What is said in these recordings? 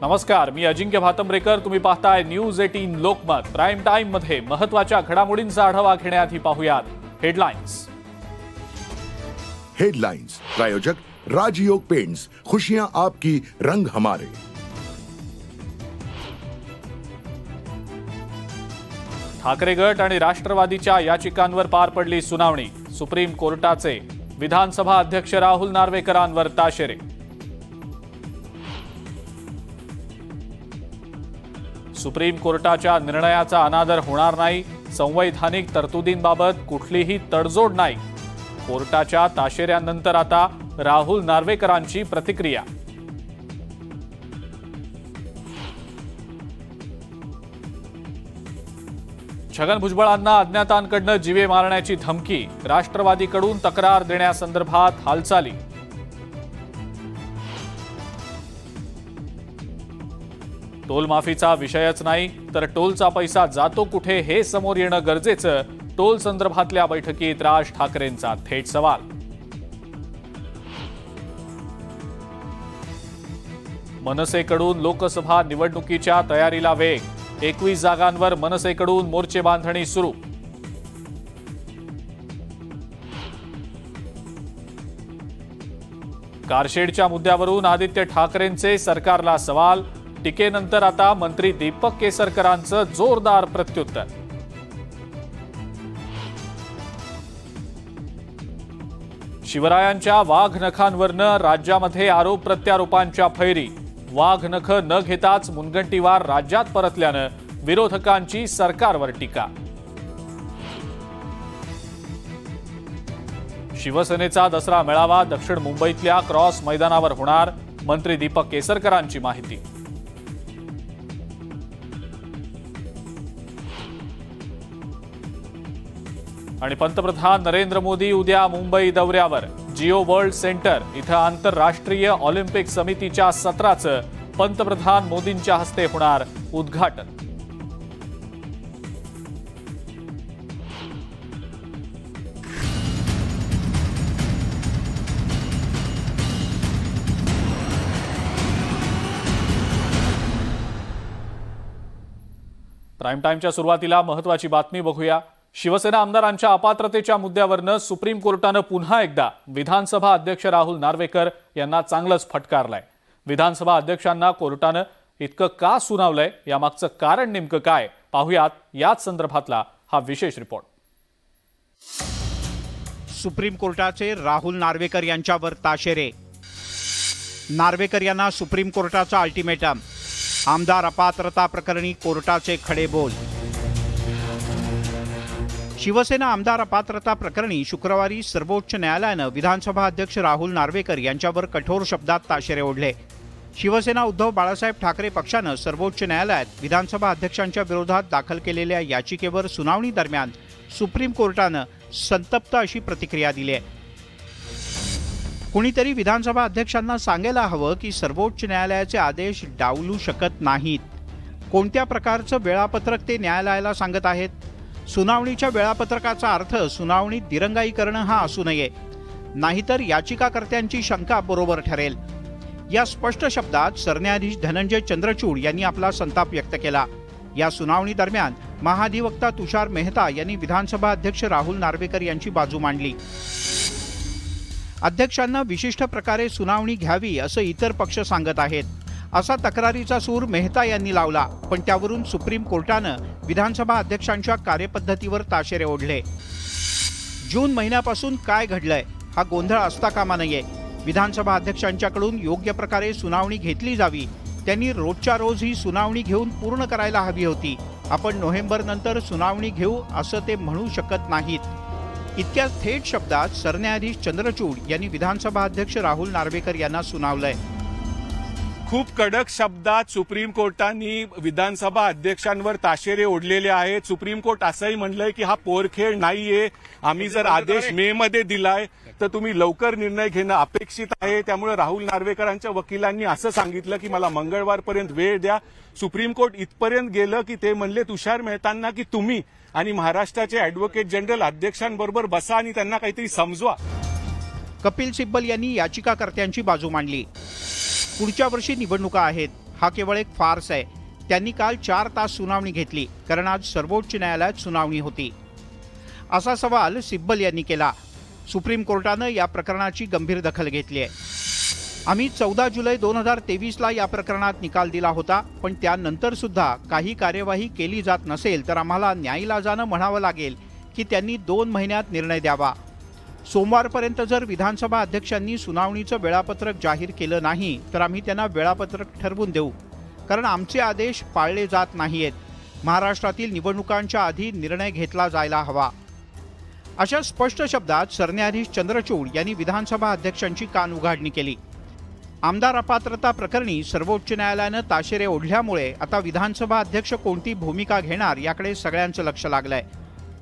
नमस्कार, मी अजिंक्य भातंब्रेकर. तुम्ही पाहताय न्यूज 18 लोकमत. प्राइम टाइम मध्ये महत्त्वाच्या घडामोडींचा आढावा घेण्याआधी पाहूयात हेडलाइन्स. प्रायोजक राजयोग पेंट्स, खुशियां आपकी, रंग हमारे. ठाकरे गट आणि राष्ट्रवादीच्या याचिकांवर पार पडली सुनावणी. सुप्रीम कोर्टाचे विधानसभा अध्यक्ष राहुल नार्वेकरांवर ताशेरे. सुप्रीम कोर्टाच्या निर्णयाचा अनादर होणार नाही. संवैधानिक तरतुदींबाबत कुठलीही तडजोड नाही. कोर्टाच्या ताशेऱ्यानंतर आता राहुल नार्वेकरांची प्रतिक्रिया. छगन भुजबळांना अज्ञातांकडून जीवे मारण्याची धमकी. राष्ट्रवादीकडून तक्रार देण्यासंदर्भात हालचाली. टोल माफीचा विषयच नाही तर टोलचा पैसा जातो कुठे हे समोर येणं गरजेचं. टोल संदर्भातल्या बैठकीत राज ठाकरेंचा थेट सवाल. मनसेकडून लोकसभा निवडणुकीच्या तयारीला वेग. 21 जागांवर मनसेकडून मोर्चे बांधणी सुरू. कारशेडच्या मुद्द्यावरून आदित्य ठाकरेंचे सरकारला सवाल. टीकेनंतर आता मंत्री दीपक केसरकरांचं जोरदार प्रत्युत्तर. शिवरायांच्या वाघनखांवरनं राज्यामध्ये आरोप प्रत्यारोपांच्या फैरी. वाघनख न घेताच मुनगंटीवार राज्यात परतल्यानं विरोधकांची सरकारवर टीका. शिवसेनेचा दसरा मेळावा दक्षिण मुंबईतल्या क्रॉस मैदानावर होणार. मंत्री दीपक केसरकरांची माहिती. आणि पंतप्रधान नरेंद्र मोदी उद्या मुंबई दौऱ्यावर. जिओ वर्ल्ड सेंटर इथं आंतरराष्ट्रीय ऑलिम्पिक समितीच्या सत्राचं पंतप्रधान मोदींच्या हस्ते होणार उद्घाटन. प्राईम टाइमच्या सुरुवातीला महत्त्वाची बातमी बघूया. शिवसेना आमदारांच्या अपात्रतेच्या मुद्द्यावरनं सुप्रीम कोर्टानं पुन्हा एकदा विधानसभा अध्यक्ष राहुल नार्वेकर यांना चांगलंच फटकारलंय. विधानसभा अध्यक्षांना कोर्टानं इतकं का सुनावलंय, यामागचं कारण नेमकं काय, पाहूयात याच संदर्भातला हा विशेष रिपोर्ट. सुप्रीम कोर्टाचे राहुल नार्वेकर यांच्यावर ताशेरे. नार्वेकर यांना सुप्रीम कोर्टाचा अल्टिमेटम. आमदार अपात्रता प्रकरणी कोर्टाचे खडे बोल. शिवसेना आमदार अपात्रता प्रकरणी शुक्रवारी सर्वोच्च न्यायालयानं विधानसभा अध्यक्ष राहुल नार्वेकर यांच्यावर कठोर शब्दात ताशेरे ओढले. शिवसेना उद्धव बाळासाहेब ठाकरे पक्षानं सर्वोच्च न्यायालयात विधानसभा अध्यक्षांच्या विरोधात दाखल केलेल्या याचिकेवर सुनावणी दरम्यान सुप्रीम कोर्टानं संतप्त अशी प्रतिक्रिया दिली आहे. कुणीतरी विधानसभा अध्यक्षांना सांगायला हवं की सर्वोच्च न्यायालयाचे आदेश डावलू शकत नाहीत. कोणत्या प्रकारचं वेळापत्रक ते न्यायालयाला सांगत आहेत? सुनावणीच्या वेळापत्रकाचा अर्थ सुनावणीत दिरंगाई करणं हा असू नये, नाहीतर याचिकाकर्त्यांची शंका बरोबर ठरेल. या स्पष्ट शब्दात सरन्यायाधीश धनंजय चंद्रचूड यांनी आपला संताप व्यक्त केला. या सुनावणी दरम्यान महाधिवक्ता तुषार मेहता यांनी विधानसभा अध्यक्ष राहुल नार्वेकर यांची बाजू मांडली. अध्यक्षांना विशिष्ट प्रकारे सुनावणी घ्यावी असं इतर पक्ष सांगत आहेत, असा तक्रारीचा सूर मेहता यांनी लावला. पण त्यावरून सुप्रीम कोर्टानं विधानसभा अध्यक्षांच्या कार्यपद्धतीवर ताशेरे ओढले. जून महिन्यापासून काय घडलंय हा गोंधळ असता कामा नये. विधानसभा अध्यक्षांच्याकडून योग्य प्रकारे सुनावणी घेतली जावी. त्यांनी रोजच्या रोज ही सुनावणी घेऊन पूर्ण करायला हवी होती. आपण नोव्हेंबर नंतर सुनावणी घेऊ असं ते म्हणू शकत नाहीत. इतक्या थेट शब्दात सरन्यायाधीश चंद्रचूड यांनी विधानसभा अध्यक्ष राहुल नार्वेकर यांना सुनावलंय. खूप कडक शब्दात सुप्रीम कोर्टाने विधानसभा अध्यक्षांवर ताशेरे ओढलेले आहेत. सुप्रीम कोर्ट असंही म्हणलंय की हा पोरखेळ नाहीये. आम्ही जर आदेश मे मध्ये दिलाय तर तुम्ही लवकर निर्णय घेणं अपेक्षित आहे. त्यामुळे राहुल नार्वेकरांच्या वकिलांनी असं सांगितलं की मला मंगळवारपर्यंत वेळ द्या. सुप्रीम कोर्ट इथपर्यंत गेलं की ते म्हणले तुषार मेहतांना की तुम्ही आणि महाराष्ट्राचे ॲडव्होकेट जनरल अध्यक्षांबरोबर बसा आणि त्यांना काहीतरी समजवा. कपिल सिब्बल यांनी याचिकाकर्त्यांची बाजू मांडली. पुढच्या वर्षी निवडणुका आहेत. हा केवळ एक फार्स आहे. त्यांनी काल 4 तास सुनावणी घेतली, कारण आज सर्वोच्च न्यायालयात सुनावणी होती. असा सवाल सिब्बल यांनी केला. सुप्रीम कोर्टानं या प्रकरणाची गंभीर दखल घेतली आहे. आम्ही 14 जुलै 2023ला या प्रकरणात निकाल दिला होता, पण त्यानंतर सुद्धा काही कार्यवाही केली जात नसेल तर आम्हाला न्यायलाजानं म्हणावं लागेल की त्यांनी 2 महिन्यात निर्णय द्यावा. सोमवारपर्यंत जर विधानसभा अध्यक्षांनी सुनावणीचं वेळापत्रक जाहीर केलं नाही तर आम्ही त्यांना वेळापत्रक ठरवून देऊ, कारण आमचे आदेश पाळले जात नाहीत. महाराष्ट्रातील निवडणुकांच्या आधी निर्णय घेतला जायला हवा. अशा स्पष्ट शब्दात सरन्यायाधीश चंद्रचूड यांनी विधानसभा अध्यक्षांची कान उघाडणी केली. आमदार अपात्रता प्रकरणी सर्वोच्च न्यायालयानं ताशेरे ओढल्यामुळे आता विधानसभा अध्यक्ष कोणती भूमिका घेणार याकडे सगळ्यांचं लक्ष लागलंय.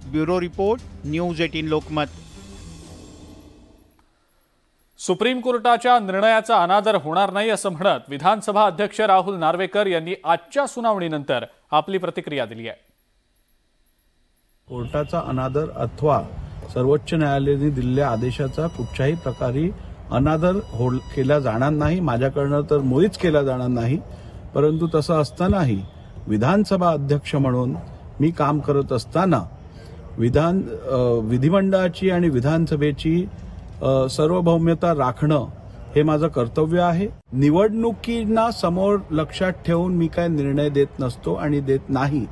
Bureau report, news 18 Lokmat. Supreme कोर्टाच्या निर्णयाचा अनादर होणार नाही असं म्हणत विधानसभा अध्यक्ष राहुल नार्वेकर यांनी आजच्या सुनावणीनंतर आपली प्रतिक्रिया दिली आहे. कोर्टाचा अनादर अथवा सर्वोच्च न्यायालयाने दिलेल्या आदेशाचा कुठच्याही प्रकारे अनादर केला जाणार नाही. माझ्याकडनं तर मुळीच केला जाणार नाही. परंतु तसं असतानाही विधानसभा अध्यक्ष म्हणून मी काम करत असताना विधिमंडळाची आणि विधानसभेची सार्वभौमता राखणं हे माझं कर्तव्य आहे. निवडणुकींना समोर लक्षात ठेवून मी काय निर्णय देत नसतो आणि देत नाही.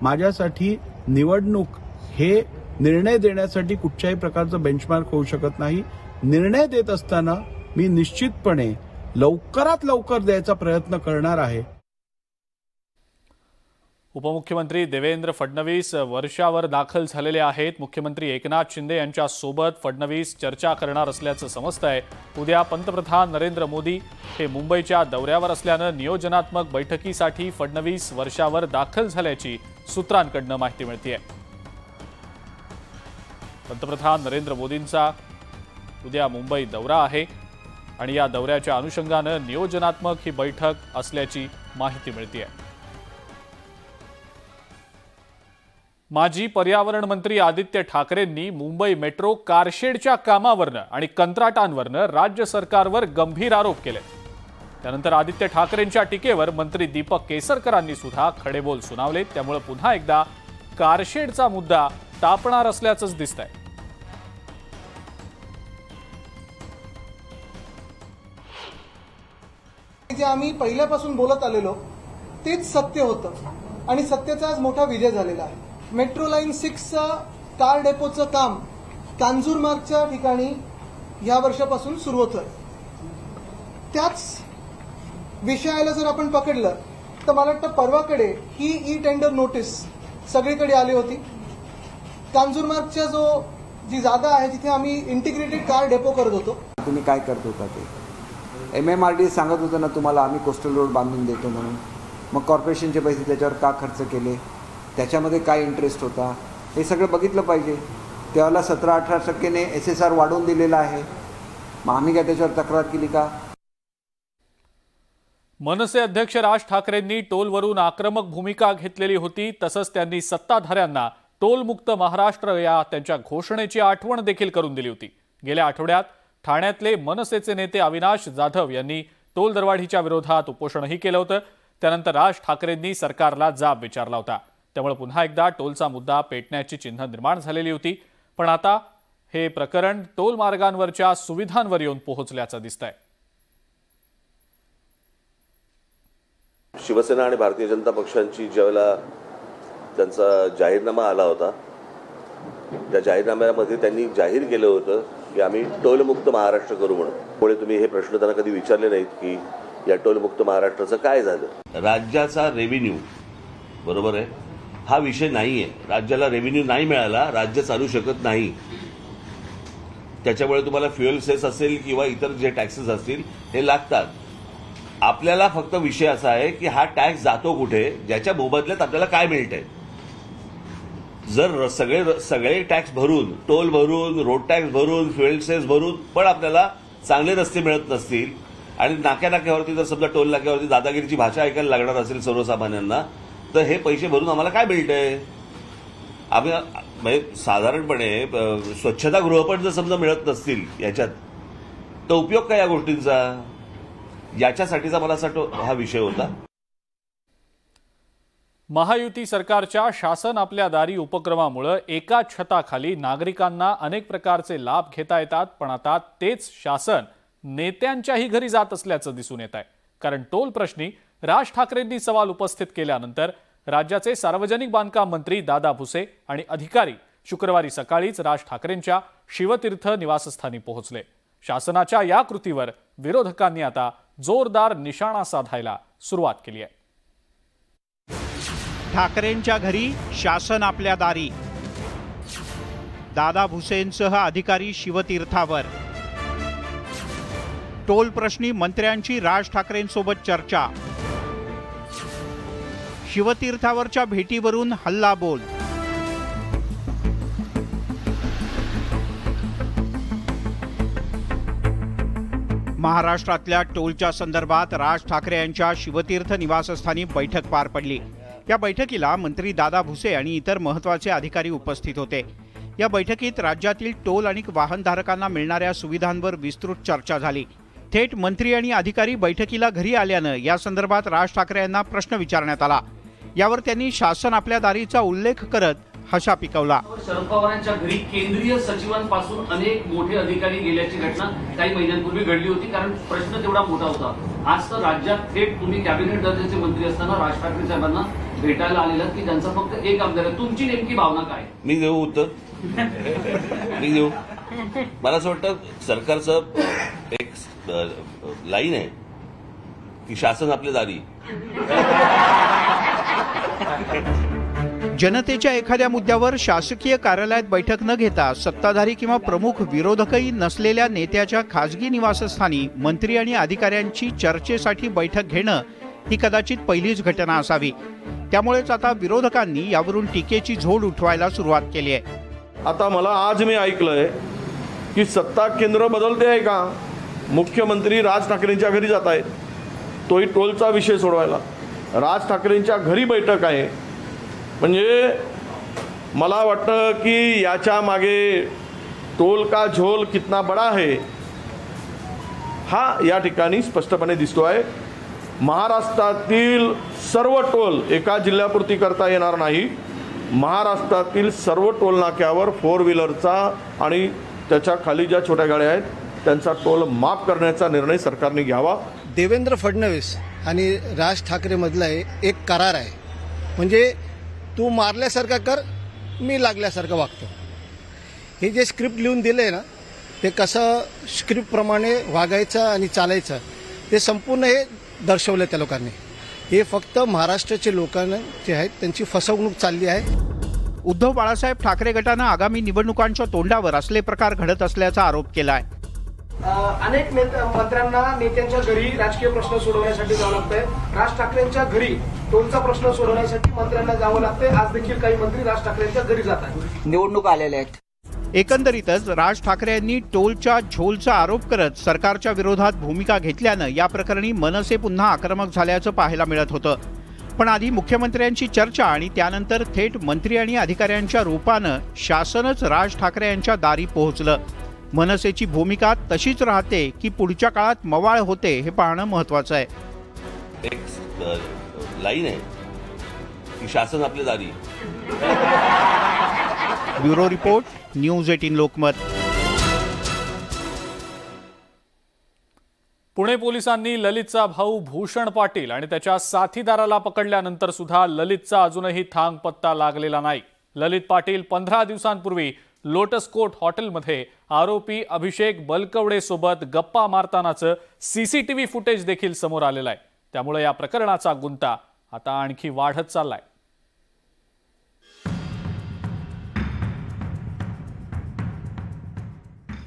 माझ्यासाठी निवडणूक हे निर्णय देण्यासाठी कुठच्याही प्रकारचं बेंचमार्क होऊ शकत नाही. निर्णय देत असताना मी निश्चितपणे लवकरात लवकर द्यायचा प्रयत्न करणार आहे. उपमुख्यमंत्री देवेंद्र फडणवीस वर्षावर दाखल झालेले आहेत. मुख्यमंत्री एकनाथ शिंदे यांच्या सोबत फडणवीस चर्चा करणार असल्याचं समजतंय. उद्या पंतप्रधान नरेंद्र मोदी हे मुंबईच्या दौऱ्यावर असल्यानं नियोजनात्मक बैठकीसाठी फडणवीस वर्षावर दाखल झाल्याची सूत्रांकडून माहिती मिळतेय. पंतप्रधान नरेंद्र मोदींचा उद्या मुंबई दौरा आहे आणि या दौऱ्याच्या अनुषंगानं नियोजनात्मक ही बैठक असल्याची माहिती मिळतेय. माजी पर्यावरण मंत्री आदित्य ठाकरेंनी मुंबई मेट्रो कारशेडच्या कामावरनं आणि कंत्राटांवरनं राज्य सरकारवर गंभीर आरोप केले. त्यानंतर आदित्य ठाकरेंच्या टीकेवर मंत्री दीपक केसरकरांनी सुद्धा खडेबोल सुनावले. त्यामुळे पुन्हा एकदा कारशेडचा मुद्दा तापणार असल्याचंच दिसतंय. जे आम्ही पहिल्यापासून बोलत आलेलो तेच सत्य होतं आणि सत्याचा आज मोठा विजय झालेला आहे. मेट्रो लाईन 6चा कार डेपोचं काम कांजूरमार्गच्या ठिकाणी या वर्षापासून सुरू होतंय. त्याच विषयाला जर आपण पकडलं तर मला वाटतं परवाकडे ही ई टेंडर नोटीस सगळीकडे आली होती. कांजूरमार्गच्या जी जागा आहे जिथे आम्ही इंटिग्रेटेड कार डेपो करत होतो. तुम्ही काय करत होता ते MMRD सांगत होतं ना तुम्हाला आम्ही कोस्टल रोड बांधून देतो म्हणून. मग कॉर्पोरेशनचे पैसे त्याच्यावर का खर्च केले, त्याच्यामध्ये काय इंटरेस्ट होता, हे सगळं बघितलं पाहिजे. त्यावेळेला 17-18% SSR वाढवून दिलेला आहे. मग आम्ही काय त्याच्यावर तक्रार केली का? मनसे अध्यक्ष राज ठाकरेंनी टोलवरून आक्रमक भूमिका घेतलेली होती. तसंच त्यांनी सत्ताधाऱ्यांना टोलमुक्त महाराष्ट्र या त्यांच्या घोषणेची आठवण देखील करून दिली होती. गेल्या आठवड्यात ठाण्यातले मनसेचे नेते अविनाश जाधव यांनी टोल दरवाढीच्या विरोधात उपोषणही केलं होतं. त्यानंतर राज ठाकरेंनी सरकारला जाब विचारला होता. त्यामुळे पुन्हा एकदा टोलचा मुद्दा पेटण्याची चिन्ह निर्माण झालेली होती. पण आता हे प्रकरण टोल मार्गांवरच्या सुविधांवर येऊन पोहोचल्याचं दिसतंय. शिवसेना आणि भारतीय जनता पक्षांची ज्यावेळेला त्यांचा जाहीरनामा आला होता त्या जाहीरनाम्यामध्ये त्यांनी जाहीर केलं होतं की आम्ही टोलमुक्त महाराष्ट्र करू म्हणून. पुढे तुम्ही हे प्रश्न त्यांना कधी विचारले नाहीत की या टोलमुक्त महाराष्ट्राचं काय झालं? राज्याचा रेव्हेन्यू बरोबर आहे हा विषय नाहीये. राज्याला रेव्हेन्यू नाही मिळाला राज्य चालू शकत नाही. त्याच्यामुळे तुम्हाला फ्युएल सेस असेल किंवा इतर जे टॅक्सेस असतील हे लागतात. आपल्याला फक्त विषय असा आहे की हा टॅक्स जातो कुठे, ज्याच्या मोबदल्यात आपल्याला काय मिळतंय. जर सगळे टॅक्स भरून, टोल भरून, रोड टॅक्स भरून, फ्युएल सेस भरून पण आपल्याला चांगले रस्ते मिळत नसतील आणि नाक्यावरती जर समजा टोल नाक्यावरती दादागिरीची भाषा ऐकायला लागणार असेल सर्वसामान्यांना, तर हे पैसे भरून आम्हाला काय मिळतंय? आम्ही म्हणजे साधारणपणे स्वच्छतागृह पण जर समजा मिळत नसतील याच्यात, तर उपयोग काय या गोष्टींचा? याच्यासाठीचा मला असं वाटतं हा विषय होता. महायुती सरकारच्या शासन आपल्या दारी उपक्रमामुळे एका छताखाली नागरिकांना अनेक प्रकारचे लाभ घेता येतात, पण आता तेच शासन नेत्यांच्याही घरी जात असल्याचं दिसून येत आहे। कारण टोल प्रश्नी राज ठाकरेंनी सवाल उपस्थित केल्यानंतर राज्याचे सार्वजनिक बांधकाम मंत्री दादा भुसे आणि अधिकारी शुक्रवारी सकाळीच राज ठाकरेंच्या शिवतीर्थ निवासस्थानी पोहोचले। शासनाच्या या कृतीवर विरोधकांनी आता जोरदार निशाणा साधायला सुरुवात केली आहे। ठाकरेंच्या घरी शासन आपल्या दारी, दादा भुसेंसह अधिकारी शिवतीर्थावर, टोल प्रश्नी मंत्र्यांची राज ठाकरेंसोबत चर्चा, शिवतीर्थावरच्या भेटीवरून हल्लाबोल, महाराष्ट्रातल्या टोलच्या संदर्भात राज ठाकरे यांच्या शिवतीर्थ निवासस्थानी बैठक पार पडली। या बैठकीला मंत्री दादा भुसे आणि इतर महत्त्वाचे अधिकारी उपस्थित होते। या बैठकीत राज्यातील टोल आणि वाहनधारकांना मिळणाऱ्या सुविधांवर विस्तृत चर्चा झाली। थेट मंत्री आणि अधिकारी बैठकीला घरी आल्यानं या संदर्भात राज ठाकरे यांना प्रश्न विचारण्यात आला। यावर त्यांनी शासन आपल्या दारीचा उल्लेख करत हशा पिकवला। शरद पवारांच्या घरी केंद्रीय सचिवांपासून अनेक मोठे अधिकारी गेल्याची घटना काही महिन्यांपूर्वी घडली होती, कारण प्रश्न तेवढा मोठा होता। आज तर राज्यात थेट तुम्ही कॅबिनेट दर्जाचे मंत्री असताना राज ठाकरे साहेबांना भेटायला आलेला की त्यांचा फक्त एक आमदार आहे, तुमची नेमकी भावना काय? मी देऊ उत्तर? मी देऊ? मला असं वाटतं सरकारचं एक लाईन आहे की शासन आपल्या दारी। जनतेच्या एखाद्या मुद्द्यावर शासकीय कार्यालयात बैठक न घेता सत्ताधारी किंवा प्रमुख विरोधकही नसलेल्या नेत्याच्या खासगी निवासस्थानी मंत्री आणि अधिकाऱ्यांची चर्चेसाठी बैठक घेणं ही कदाचित पहिलीच घटना असावी। त्यामुळेच आता विरोधकांनी यावरून टीकेची झोड उठवायला सुरुवात केली आहे। आता मला आज मी ऐकलंय की सत्ता केंद्र बदलते आहे का, मुख्यमंत्री राज ठाकरेंच्या घरी जात आहेत, तोही टोलचा विषय सोडवायला राज ठाकरेंच्या घरी बैठक आहे। म्हणजे मला वाटतं की याच्या मागे टोल का झोल कितना बड़ा है हा या ठिकाणी स्पष्टपणे दिसतो आहे। महाराष्ट्रातील सर्व टोल एका जिल्ह्यापुरती करता येणार नाही। महाराष्ट्रातील सर्व टोल नाक्यावर 4 व्हीलरचा आणि त्याच्या खाली ज्या छोट्या गाड्या आहेत त्यांचा टोल माफ करण्याचा निर्णय सरकारने घ्यावा। देवेंद्र फडणवीस आणि राज ठाकरे मधला एक करार आहे, म्हणजे तू मारल्यासारखा कर, मी लागल्यासारखं वागतो। हे जे स्क्रिप्ट लिहून दिले ना, ते कसं स्क्रिप्ट प्रमाणे वागायचं आणि चालायचं ते संपूर्ण हे दर्शवलं त्या लोकांनी। हे फक्त महाराष्ट्राचे लोकांना जे आहेत त्यांची फसवणूक चालली आहे। उद्धव बाळासाहेब ठाकरे गटानं आगामी निवडणुकांच्या तोंडावर असले प्रकार घडत असल्याचा आरोप केलाय। अनेक मंत्र्यांना नेत्यांच्या घरी राजकीय प्रश्न सोडवण्यासाठी जावं लागतंय। राज ठाकरेंच्या घरी टोलचा प्रश्न सोडवण्यासाठी मंत्र्यांना जावं लागतंय। आज देखील काही मंत्री राज ठाकरेंच्या घरी जात आहेत, निवडणूक आलेल्या आहेत। एकंदरीतच राज ठाकरे यांनी टोलच्या झोलचा आरोप करत सरकारच्या विरोधात भूमिका घेतल्यानं या प्रकरणी मनसे पुन्हा आक्रमक झाल्याचं पाहायला मिळत होतं। पण आधी मुख्यमंत्र्यांची चर्चा आणि त्यानंतर थेट मंत्री आणि अधिकाऱ्यांच्या रूपानं शासनच राज ठाकरे यांच्या दारी पोहोचलं। मनसेची भूमिका तशीच राहते की पुढच्या काळात मवाळ होते हे पाहणं महत्त्वाचं आहे। एक लाईन आहे की शासन आपल्या दारी। Bureau report, news 18 Lokmat. Pune पोलिसांनी ललितचा भाऊ भूषण पाटील आणि त्याच्या साथीदाराला पकडल्यानंतर सुद्धा ललितचा अजूनही थांग पत्ता लागलेला नाही। ललित पाटील 15 दिवसांपूर्वी लोटस कोर्ट हॉटेलमध्ये आरोपी अभिषेक बलकवडे सोबत गप्पा मारतानाचं सीसीटीव्ही फुटेज देखील समोर आलेलं आहे। त्यामुळे या प्रकरणाचा गुंता आता आणखी वाढत चाललाय।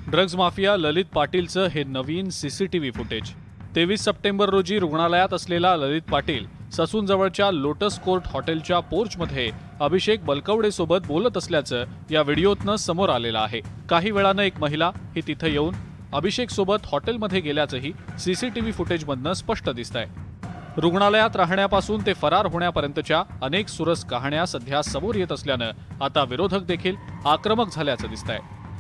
ड्रग्ज माफिया ललित पाटीलचं हे नवीन सीसीटीव्ही फुटेज। 23 सप्टेंबर रोजी रुग्णालयात असलेला ललित पाटील ससूनजवळच्या लोटस कोर्ट हॉटेलच्या पोर्चमध्ये अभिषेक बलकवडे सोबत बोलत असल्याचं या व्हिडिओतनं समोर आलेलं आहे। काही वेळानं एक महिला ही तिथे येऊन अभिषेक सोबत हॉटेलमध्ये गेल्याचंही सीसीटीव्ही फुटेजमधनं स्पष्ट दिसतंय। रुग्णालयात राहण्यापासून ते फरार होण्यापर्यंतच्या अनेक सुरस कहाण्या सध्या समोर येत असल्यानं आता विरोधक देखील आक्रमक झाल्याचं दिसतंय।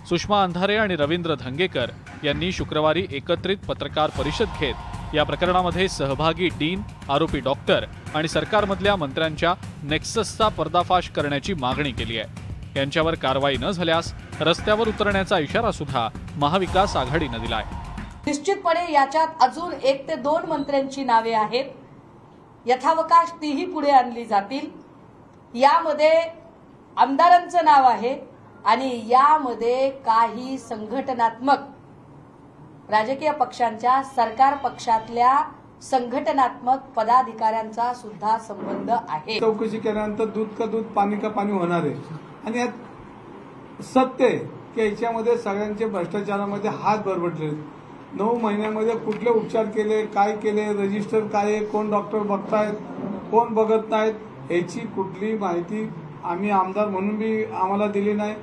सुषमा अंधारे आणि रवींद्र धंगेकर यांनी शुक्रवारी एकत्रित पत्रकार परिषद घेत या प्रकरणामध्ये सहभागी डीन, आरोपी डॉक्टर आणि सरकारमधल्या मंत्र्यांच्या नेक्ससचा पर्दाफाश करण्याची मागणी केली आहे. यांच्यावर कारवाई न झाल्यास रस्त्यावर उतरण्याचा इशारा सुद्धा महाविकास आघाडीने दिला आहे. निश्चितपणे याच्यात अजून 1 ते 2 मंत्र्यांची नावे आहेत. यथावकाश तीही पुढे आणली जातील. यामध्ये आमदारांचं नाव आहे आणि यामध्ये काही संघटनात्मक राजकीय पक्षांच्या, सरकार पक्षातल्या संघटनात्मक पदाधिकाऱ्यांचा सुद्धा संबंध आहे. चौकशी केल्यानंतर दूध का दूध, पाणी का पाणी होणार आहे. आणि यात सत्य आहे की याच्यामध्ये सगळ्यांचे भ्रष्टाचारामध्ये हात बरबटले. 9 महिन्यामध्ये कुठले उपचार केले, काय केले, रजिस्टर काय आहे, कोण डॉक्टर बघतायत, कोण बघत नाहीत, याची कुठली माहिती आम्ही आमदार म्हणून बी आम्हाला दिली नाही,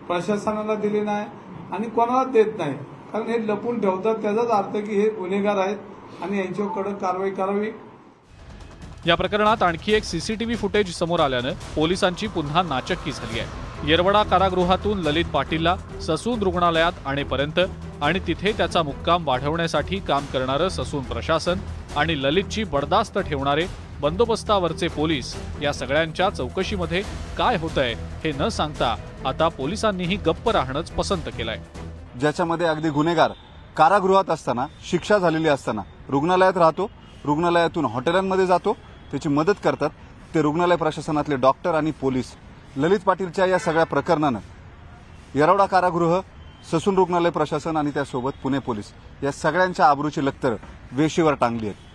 प्रशासनाला दिली नाही आणि कोणाला देत नाही. कारण हे लपून ठेवतात. त्याचाच अर्थ की हे गुन्हेगार आहेत आणि यांच्यावर कडक कारवाई करावी. या प्रकरणात आणखी एक सीसीटीव्ही फुटेज समोर आल्यानं पोलिसांची पुन्हा नाचक्की झाली आहे. येरवडा कारागृहातून ललित पाटीलला ससून रुग्णालयात आणेपर्यंत आणि तिथे त्याचा मुक्काम वाढवण्यासाठी काम करणारं ससून प्रशासन आणि ललितची बडदास्त ठेवणारे बंदोबस्तावरचे पोलीस या सगळ्यांच्या चौकशीमध्ये काय होतंय हे न सांगता आता पोलिसांनीही गप्प राहणंच पसंत केलंय. ज्याच्यामध्ये अगदी गुन्हेगार कारागृहात असताना, शिक्षा झालेली असताना रुग्णालयात राहतो, रुग्णालयातून हॉटेलांमध्ये जातो, त्याची मदत करतात ते रुग्णालय प्रशासनातले डॉक्टर आणि पोलीस. ललित पाटीलच्या या सगळ्या प्रकरणानं येरवडा कारागृह, ससून रुग्णालय प्रशासन आणि त्यासोबत पुणे पोलीस या सगळ्यांच्या आबरूची लक्तर वेशीवर टांगली आहे.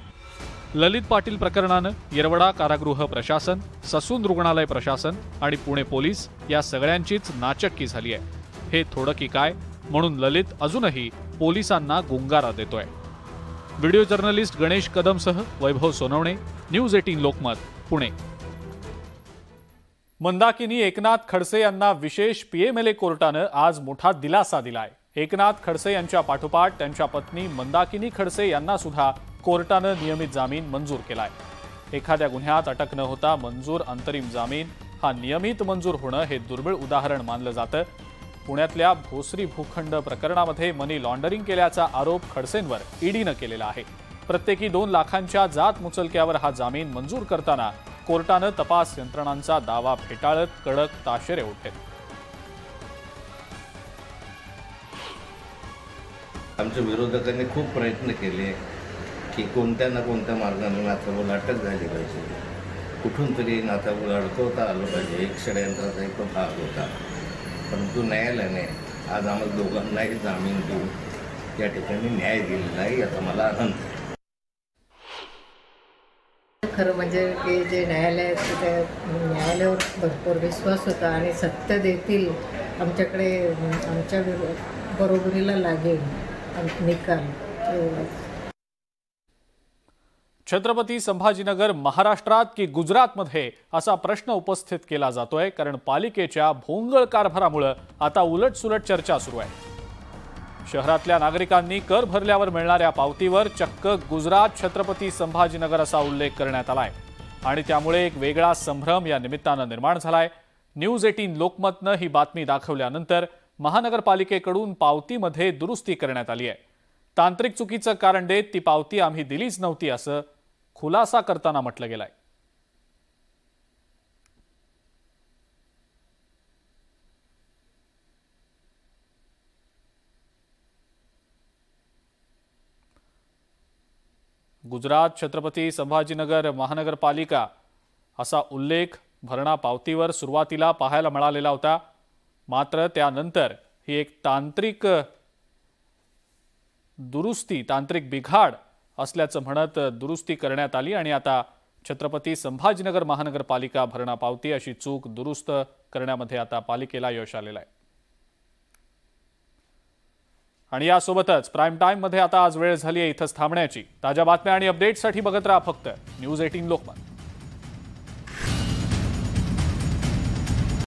ललित पाटील प्रकरणानं येरवडा कारागृह प्रशासन, ससून रुग्णालय प्रशासन आणि पुणे पोलीस या सगळ्यांचीच नाचक्की झाली आहे. हे थोडं की काय म्हणून ललित अजूनही पोलिसांना गुंगारा देतोय. व्हिडिओ जर्नलिस्ट गणेश कदमसह वैभव सोनवणे, न्यूज 18 लोकमत, पुणे. मंदाकिनी एकनाथ खडसे यांना विशेष पीएमएलए कोर्टानं आज मोठा दिलासा दिलाय. एकनाथ खडसे यांच्या पाठोपाठ त्यांच्या पत्नी मंदाकिनी खडसे यांना सुद्धा कोर्टानं नियमित जामीन मंजूर केलाय. एखाद्या गुन्ह्यात अटक न होता मंजूर अंतरिम जामीन हा नियमित मंजूर होणं हे दुर्मिळ उदाहरण मानलं जातं. पुण्यातल्या भोसरी भूखंड प्रकरणामध्ये मनी लॉन्डरिंग केल्याचा आरोप खडसेंवर ईडीनं केलेला आहे. प्रत्येकी 2 लाखांच्या जात मुचलक्यावर हा जामीन मंजूर करताना कोर्टानं तपास यंत्रणांचा दावा फेटाळत कडक ताशेरे ओढले. आमच्या विरोधकांनी खूप प्रयत्न केले की कोणत्या ना कोणत्या मार्गाने नाथाबोल अटक झाली पाहिजे, कुठून तरी नाथाबोल अडकवता आलं पाहिजे. एक षडयंत्राचा एक भाग होता. परंतु न्यायालयाने आज आम्हाला दोघांनाही जामीन देऊन या ठिकाणी न्याय दिलेला आहे. याचा मला आनंद आहे. खरं म्हणजे की जे न्यायालयावर भरपूर विश्वास होता आणि सत्य देतील, आमच्याकडे आमच्या बरोबरीला लागेल निकाल. छत्रपती संभाजीनगर महाराष्ट्रात की गुजरातमध्ये असा प्रश्न उपस्थित केला जातोय. कारण पालिकेच्या भोंगळ कारभारामुळे आता उलटसुलट चर्चा सुरू आहे. शहरातल्या नागरिकांनी कर भरल्यावर मिळणाऱ्या पावतीवर चक्क गुजरात छत्रपती संभाजीनगर असा उल्लेख करण्यात आलाय आणि त्यामुळे एक वेगळा संभ्रम या निमित्तानं निर्माण झालाय. न्यूज 18 लोकमतनं ही बातमी दाखवल्यानंतर महानगरपालिकेकडून पावतीमध्ये दुरुस्ती करण्यात आली आहे. तांत्रिक चुकीचं कारण देत ती पावती आम्ही दिलीच नव्हती असं खुलासा करताना म्हटलं गेलंय. गुजरात छत्रपती संभाजीनगर महानगरपालिका असा उल्लेख भरणा पावतीवर सुरुवातीला पाहायला मिळालेला होता. मात्र त्यानंतर ही एक तांत्रिक दुरुस्ती, तांत्रिक बिघाड असल्याचं म्हणत दुरुस्ती करण्यात आली आणि आता छत्रपती संभाजीनगर महानगरपालिका भरणा पावती अशी चूक दुरुस्त करण्यामध्ये आता पालिकेला यश आलेलं आहे. आणि यासोबतच प्राईम टाइम मध्ये आता आज वेळ झाली आहे इथंच थांबण्याची. ताज्या बातम्या आणि अपडेट्ससाठी बघत राहा फक्त न्यूज 18 लोकमत.